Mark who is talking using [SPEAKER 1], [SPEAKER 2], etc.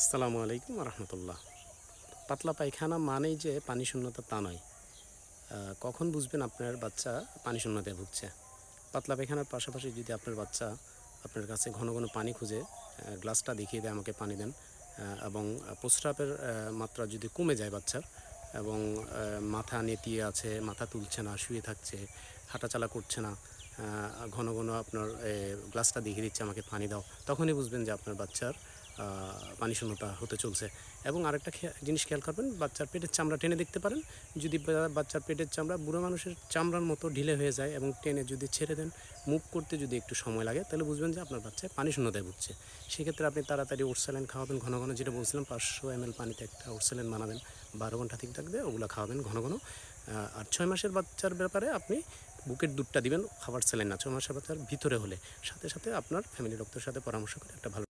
[SPEAKER 1] আসসালামু আলাইকুম রহমতুল্লাহ। পাতলা পায়খানা মানেই যে পানি শূন্যতা তা নয়। কখন বুঝবেন আপনার বাচ্চা পানি শূন্যতায় ভুগছে? পাতলা পায়খানার পাশাপাশি যদি আপনার বাচ্চা আপনার কাছে ঘন ঘন পানি খুঁজে গ্লাসটা দেখিয়ে দেয় আমাকে পানি দেন, এবং প্রস্রাবের মাত্রা যদি কমে যায় বাচ্চার, এবং মাথা নেতিয়ে আছে, মাথা তুলছে না, শুয়ে থাকছে, হাঁটাচলা করছে না, ঘন ঘন আপনার গ্লাসটা দেখিয়ে দিচ্ছে আমাকে পানি দাও, তখনই বুঝবেন যে আপনার বাচ্চার পানি শূন্যতা হতে চলছে। এবং আরেকটা জিনিস খেয়াল করবেন, বাচ্চার পেটের চামড়া টেনে দেখতে পারেন। যদি বাচ্চার পেটের চামড়া বুড়ো মানুষের চামড়ার মতো ঢিলে হয়ে যায় এবং টেনে যদি ছেড়ে দেন, মুভ করতে যদি একটু সময় লাগে, তাহলে বুঝবেন যে আপনার বাচ্চায় পানি শূন্যতায় ভুগছে। সেক্ষেত্রে আপনি তাড়াতাড়ি ওরসালাইন খাওয়াবেন ঘন ঘন, যেটা বলছিলাম 500 ml পানিতে একটা ওরসালাইন বানাবেন, 12 ঘন্টা ঠিক থাকবে, ওগুলো খাওয়াবেন ঘন ঘন। আর 6 মাসের বাচ্চার ব্যাপারে আপনি বুকের দুধটা দিবেন, খাবার স্যালাইন না। 6 মাসের বাচ্চার ভিতরে হলে সাথে সাথে আপনার ফ্যামিলি ডক্টরের সাথে পরামর্শ করে একটা ভালো